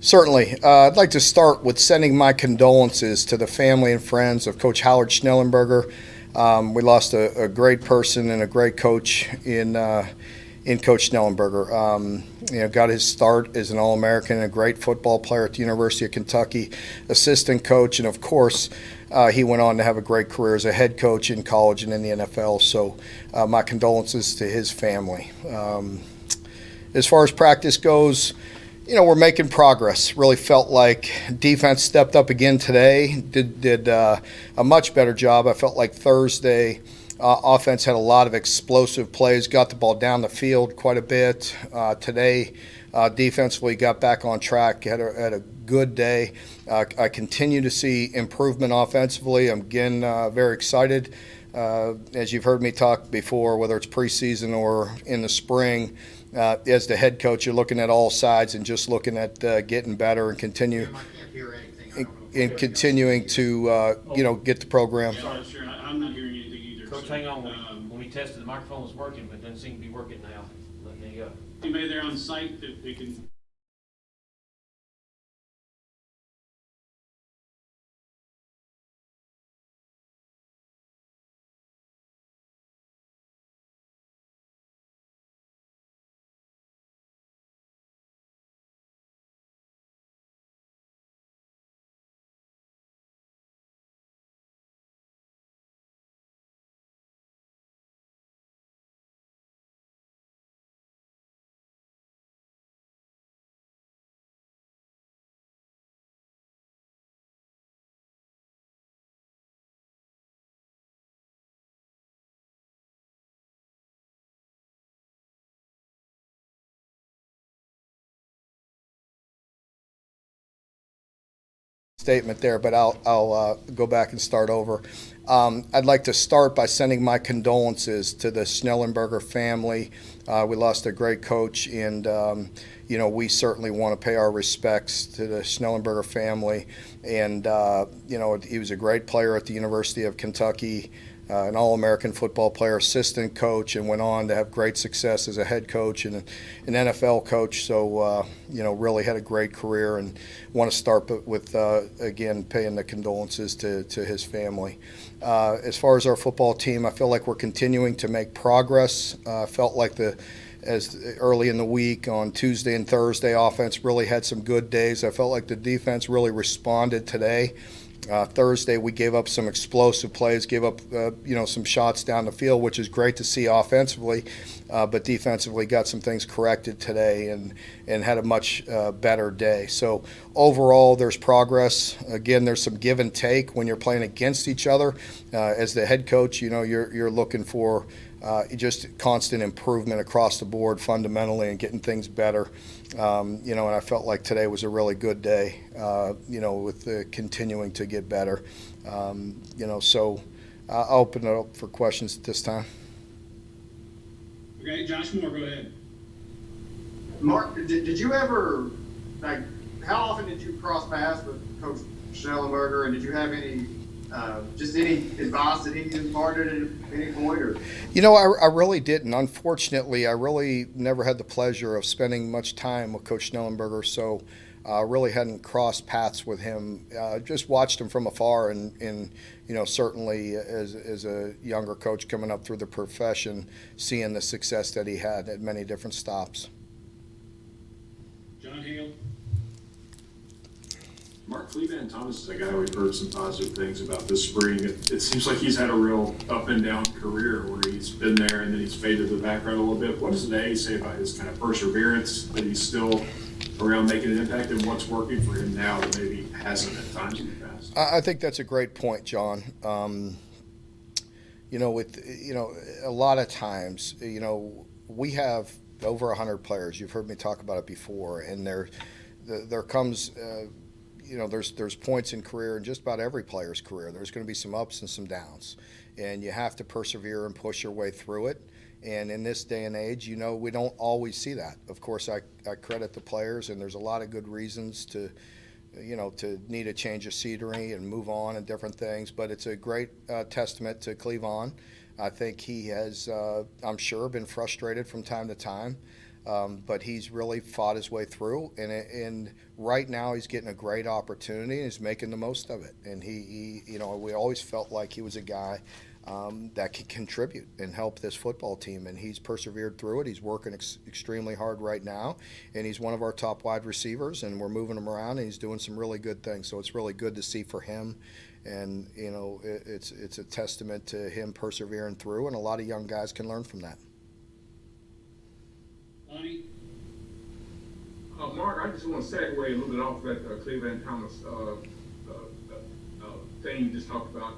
Certainly. I'd like to start with sending my condolences to the family and friends of Coach Howard Schnellenberger. We lost a great person and a great coach in Coach Schnellenberger. Got his start as an All-American and a great football player at the University of Kentucky, assistant coach, and of course, he went on to have a great career as a head coach in college and in the NFL. So, my condolences to his family. As far as practice goes, we're making progress. Really felt like defense stepped up again today. Did a much better job. I felt like Thursday offense had a lot of explosive plays, got the ball down the field quite a bit. Today, defensively got back on track, had a good day. I continue to see improvement offensively. I'm again very excited. As you've heard me talk before, whether it's preseason or in the spring, as the head coach, you're looking at all sides and just looking at getting better and continuing to get the program. Sorry, sure. I'm not hearing anything either. Coach, hang on. When we tested, the microphone was working, but it doesn't seem to be working now. There you go. Anybody there on site that they can? Statement there, but I'll go back and start over. I'd like to start by sending my condolences to the Schnellenberger family. We lost a great coach, and we certainly want to pay our respects to the Schnellenberger family. And he was a great player at the University of Kentucky. An All-American football player, assistant coach, and went on to have great success as a head coach and an NFL coach. So, really had a great career, and want to start with, again, paying the condolences to his family. As far as our football team, I feel like we're continuing to make progress. Felt like as early in the week on Tuesday and Thursday, offense really had some good days. I felt like the defense really responded today. Thursday, we gave up some explosive plays, gave up some shots down the field, which is great to see offensively, but defensively got some things corrected today and had a much better day. So overall, there's progress. Again, there's some give and take when you're playing against each other. As the head coach, you're looking for just constant improvement across the board fundamentally and getting things better. And I felt like today was a really good day, with continuing to get better. So I'll open it up for questions at this time. Okay, Josh Moore, go ahead. Mark, did you ever, how often did you cross paths with Coach Schnellenberger, and did you have any advice that he imparted at any point? Or? I really didn't. Unfortunately, I really never had the pleasure of spending much time with Coach Schnellenberger, so I really hadn't crossed paths with him. Just watched him from afar, and certainly as a younger coach coming up through the profession, seeing the success that he had at many different stops. John Hale. Mark, Cleveland Thomas is a guy we've heard some positive things about this spring. It seems like he's had a real up and down career where he's been there and then he's faded to the background a little bit. What does today say about his kind of perseverance, that he's still around making an impact, and what's working for him now that maybe hasn't at times in the past? I think that's a great point, John. A lot of times, we have over 100 players. You've heard me talk about it before, and there comes. There's points in career, in just about every player's career. There's going to be some ups and some downs, and you have to persevere and push your way through it. And in this day and age, we don't always see that. Of course, I credit the players, and there's a lot of good reasons to need a change of scenery and move on and different things. But it's a great testament to Cleveland. I think he has, I'm sure, been frustrated from time to time. But he's really fought his way through, and right now he's getting a great opportunity and he's making the most of it. And he we always felt like he was a guy that could contribute and help this football team, and he's persevered through it. He's working extremely hard right now, and he's one of our top wide receivers, and we're moving him around, and he's doing some really good things. So it's really good to see for him, and it's a testament to him persevering through, and a lot of young guys can learn from that. Lonnie? Mark, I just want to segue a little bit off that Cleveland Thomas thing you just talked about.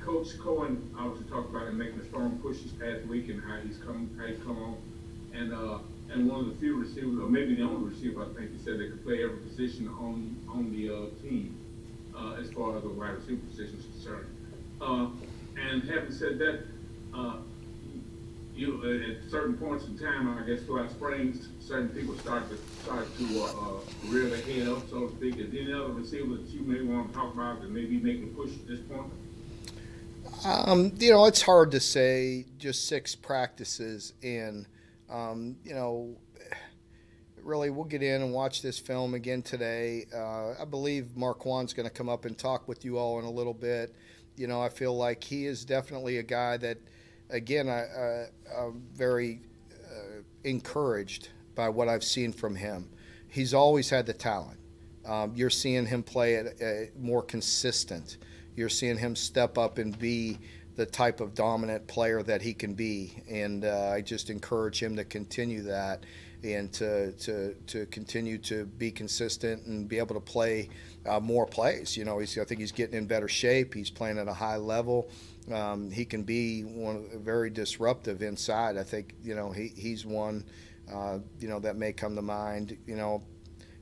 Coach Cohen obviously talked about him making a strong push this past week and how he's come on, and one of the few receivers, or maybe the only receiver, I think he said, that could play every position on the team as far as the wide receiver position is concerned. And having said that, at certain points in time, I guess throughout spring, certain people start to rear their head up, so to speak. Is there any other receiver that you may want to talk about that may be making a push at this point? It's hard to say. Just 6 practices in. Really, we'll get in and watch this film again today. I believe Marquand's going to come up and talk with you all in a little bit. I feel like he is definitely a guy that, again, I'm very encouraged by what I've seen from him. He's always had the talent. You're seeing him play at more consistent. You're seeing him step up and be the type of dominant player that he can be, and I just encourage him to continue that and to continue to be consistent and be able to play more plays. I think he's getting in better shape. He's playing at a high level. He can be very disruptive inside. I think he's one that may come to mind.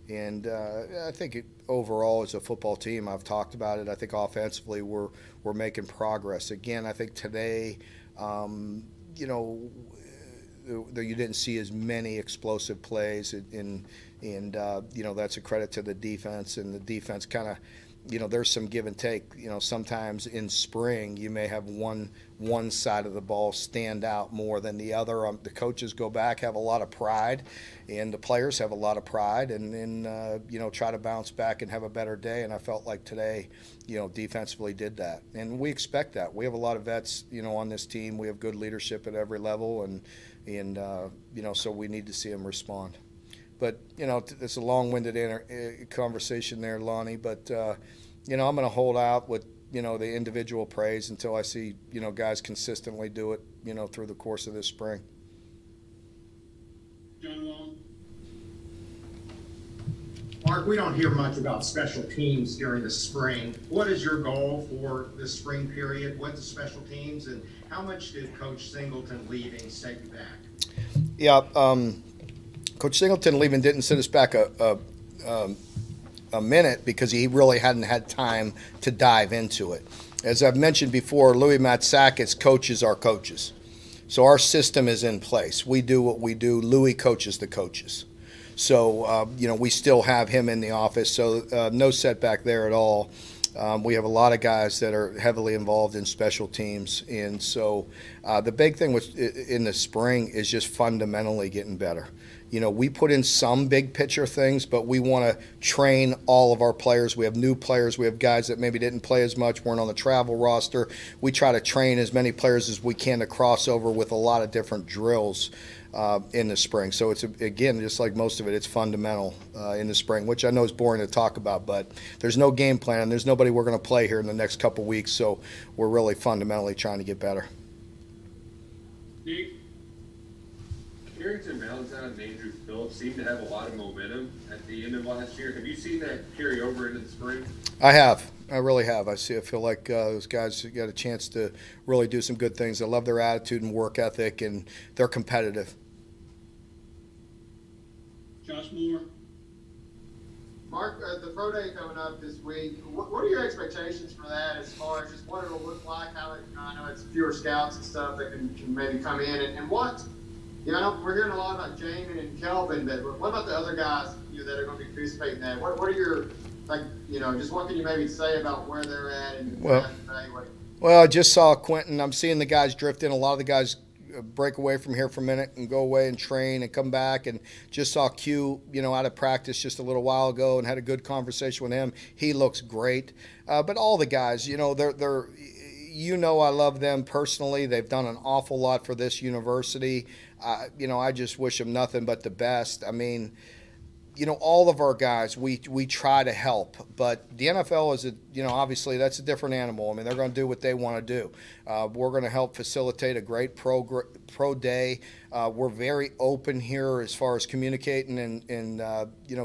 And I think overall as a football team, I've talked about it. I think offensively we're making progress. Again, I think today, you didn't see as many explosive plays, and that's a credit to the defense. And the defense kind of, there's some give and take. Sometimes in spring you may have one side of the ball stand out more than the other. The coaches go back, have a lot of pride, and the players have a lot of pride, and then try to bounce back and have a better day. And I felt like today, defensively did that, and we expect that. We have a lot of vets, on this team. We have good leadership at every level, and so we need to see them respond. But, it's a long-winded conversation there, Lonnie. But, I'm going to hold out with, the individual praise until I see, guys consistently do it, through the course of this spring. John Wall? Mark, we don't hear much about special teams during the spring. What is your goal for this spring period with the special teams, and how much did Coach Singleton leaving set you back? Yeah, Coach Singleton leaving didn't set us back a minute because he really hadn't had time to dive into it. As I've mentioned before, Louis Matsakis coaches our coaches. So our system is in place. We do what we do. Louis coaches the coaches. So, we still have him in the office, so no setback there at all. We have a lot of guys that are heavily involved in special teams, and so the big thing in the spring is just fundamentally getting better. We put in some big picture things, but we want to train all of our players. We have new players. We have guys that maybe didn't play as much, weren't on the travel roster. We try to train as many players as we can to cross over with a lot of different drills in the spring. So it's, again, just like most of it, it's fundamental in the spring, which I know is boring to talk about, but there's no game plan. There's nobody we're going to play here in the next couple weeks, so we're really fundamentally trying to get better. Nick? Carrington Valentine and Andrew Phillips seemed to have a lot of momentum at the end of last year. Have you seen that carry over into the spring? I have. I really have. I feel like those guys got a chance to really do some good things. I love their attitude and work ethic, and they're competitive. Josh Moore? Mark, the pro day coming up this week, what are your expectations for that as far as just what it'll look like? I know it's fewer scouts and stuff that can maybe come in, and what, I know we're hearing a lot about Jamin and Kelvin, but what about the other guys that are going to be participating in that? What are your, just what can you maybe say about where they're at and evaluating? Well, I just saw Quentin. I'm seeing the guys drift in. A lot of the guys break away from here for a minute and go away and train and come back, and just saw Q, out of practice just a little while ago and had a good conversation with him. He looks great. But all the guys, they're I love them personally. They've done an awful lot for this university. I just wish them nothing but the best. I mean, all of our guys, we try to help, but the NFL is obviously that's a different animal. I mean, they're going to do what they want to do. We're going to help facilitate a great pro day. We're very open here as far as communicating and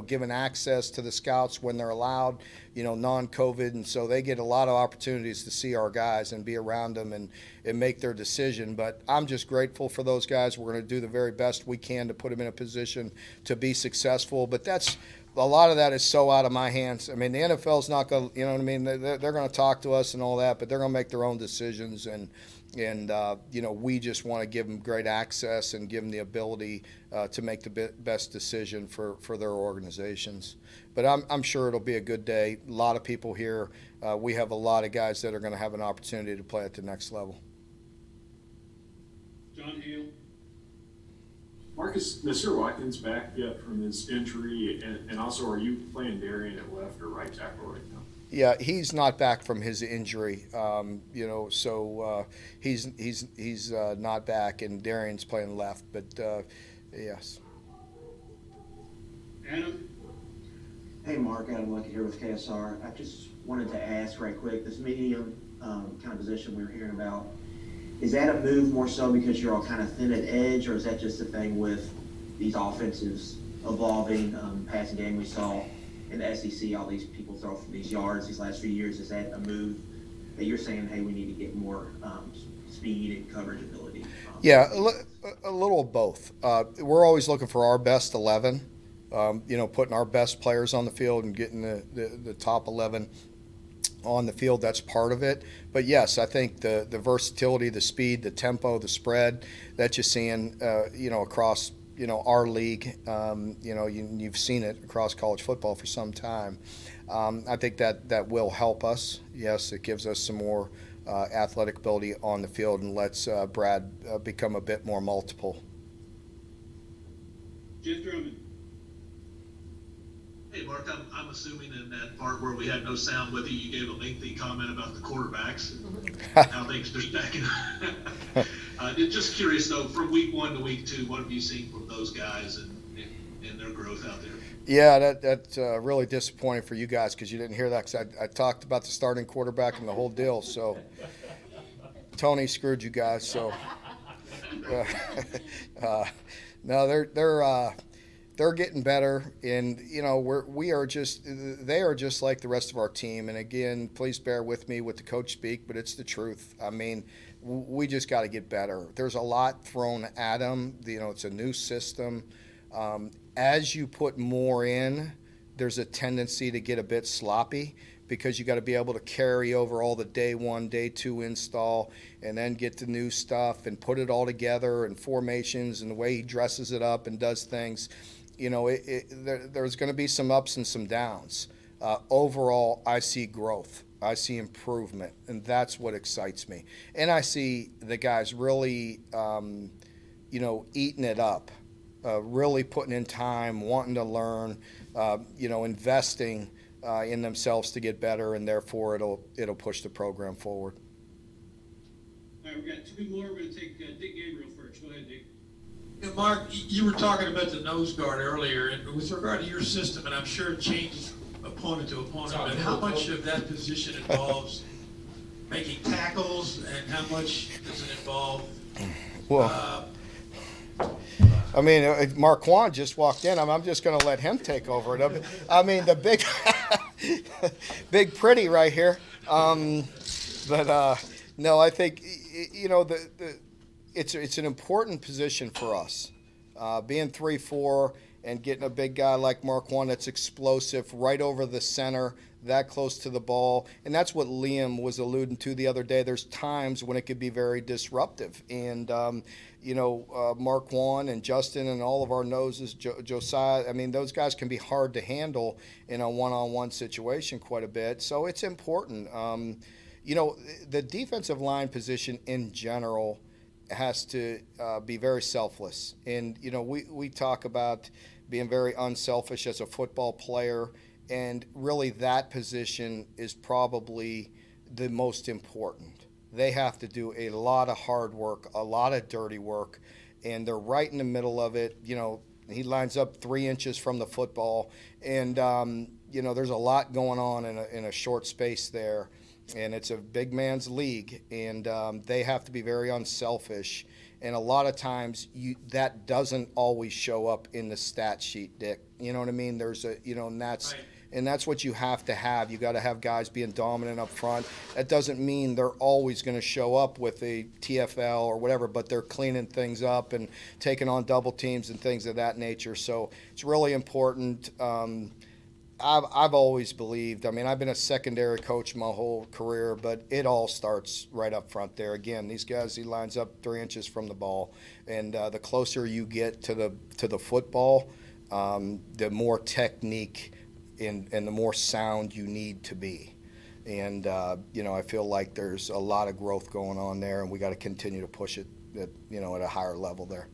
giving access to the scouts when they're allowed, non-COVID, and so they get a lot of opportunities to see our guys and be around them and make their decision. But I'm just grateful for those guys. We're going to do the very best we can to put them in a position to be successful. But that's a lot of that is so out of my hands. I mean, the NFL's not going to, they're going to talk to us and all that, but they're going to make their own decisions. And we just want to give them great access and give them the ability to make the best decision for their organizations. But I'm sure it'll be a good day. A lot of people here. We have a lot of guys that are going to have an opportunity to play at the next level. John Hale. Marcus, Mr. Watkins back yet from his injury, and also are you playing Darian at left or right tackle right now? Yeah, he's not back from his injury, so he's not back, and Darian's playing left. But yes. Adam. Hey Mark, Adam Lucky here with KSR. I just wanted to ask right quick, this medium kind of position we were hearing about, is that a move more so because you're all kind of thin at edge, or is that just a thing with these offensives evolving, passing game we saw in the SEC, all these people throw from these yards these last few years? Is that a move that you're saying, hey, we need to get more speed and coverage ability? Yeah, a little of both. We're always looking for our best 11, putting our best players on the field and getting the top 11 on the field. That's part of it. But yes, I think the versatility, the speed, the tempo, the spread that you're seeing, across, our league, you've seen it across college football for some time. I think that will help us. Yes, it gives us some more athletic ability on the field and lets Brad become a bit more multiple. Jeff Drummond. Hey, Mark, I'm assuming in that part where we had no sound with you, you gave a lengthy comment about the quarterbacks and how things are stacking. Just curious, though, from week 1 to week 2, what have you seen from those guys and their growth out there? Yeah, that's really disappointing for you guys because you didn't hear that, because I talked about the starting quarterback and the whole deal. So Tony screwed you guys. So no, they're getting better, and they are just like the rest of our team. And again, please bear with me with the coach speak, but it's the truth. I mean, we just got to get better. There's a lot thrown at them. It's a new system. As you put more in, there's a tendency to get a bit sloppy, because you got to be able to carry over all the day 1, day 2 install, and then get the new stuff and put it all together, and formations and the way he dresses it up and does things. There's going to be some ups and some downs. Overall, I see growth. I see improvement, and that's what excites me. And I see the guys really, eating it up, really putting in time, wanting to learn, investing in themselves to get better, and therefore it'll push the program forward. All right, we've got 2 more. We're going to take Dick Gabriel first. Go ahead, Dick. Yeah, Mark, you were talking about the nose guard earlier, and with regard to your system, and I'm sure it changes opponent to opponent, but how much of that position involves making tackles, and how much does it involve? Well, I mean, Marquand just walked in. I'm just going to let him take over it. I mean, the big, big pretty right here. No, I think it's an important position for us. Being 3-4 and getting a big guy like Marquand that's explosive right over the center, that close to the ball. And that's what Liam was alluding to the other day. There's times when it could be very disruptive. And, Marquand and Justin and all of our noses, Josiah, I mean, those guys can be hard to handle in a one-on-one situation quite a bit. So it's important. The defensive line position in general has to be very selfless. And, we talk about being very unselfish as a football player, and really that position is probably the most important. They have to do a lot of hard work, a lot of dirty work, and they're right in the middle of it. He lines up 3 inches from the football, and there's a lot going on in a short space there, and it's a big man's league, and they have to be very unselfish. And a lot of times that doesn't always show up in the stat sheet, Dick. You know what I mean? There's and that's what you have to have. You got to have guys being dominant up front. That doesn't mean they're always going to show up with a TFL or whatever, but they're cleaning things up and taking on double teams and things of that nature. So it's really important. I've always believed, I've been a secondary coach my whole career, but it all starts right up front there. Again, these guys, he lines up 3 inches from the ball, and the closer you get to the football, the more technique and the more sound you need to be. And, I feel like there's a lot of growth going on there, and we got to continue to push it at a higher level there.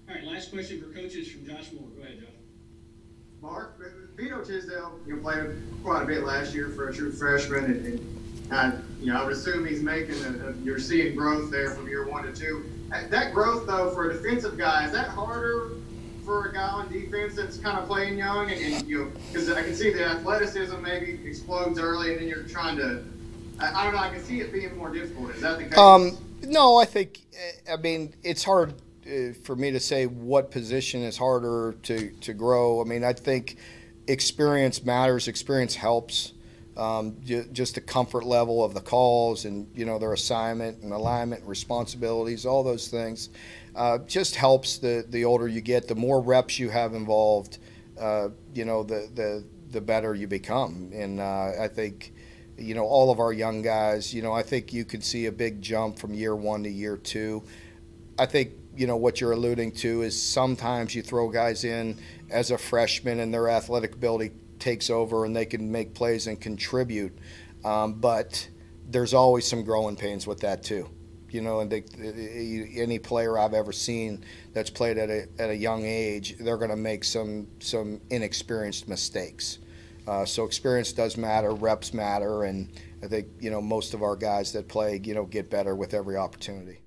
All right, last question for coaches from Josh Moore. Go ahead, Josh. Mark, Vito Tisdale, played quite a bit last year for a true freshman, and I would assume he's making you're seeing growth there from year 1 to 2. That growth, though, for a defensive guy, is that harder for a guy on defense that's kind of playing young, and because I can see the athleticism maybe explodes early, and then you're trying to, I don't know, I can see it being more difficult. Is that the case? No, I think, it's hard for me to say what position is harder to grow. I think experience matters. Experience helps. Just the comfort level of the calls and, their assignment and alignment, responsibilities, all those things just helps the older you get. The more reps you have involved, the better you become. And I think, all of our young guys, I think you could see a big jump from year 1 to year 2. I think, what you're alluding to is sometimes you throw guys in as a freshman and their athletic ability takes over and they can make plays and contribute. But there's always some growing pains with that too. And any player I've ever seen that's played at a young age, they're going to make some inexperienced mistakes. So experience does matter, reps matter, and I think, most of our guys that play, get better with every opportunity.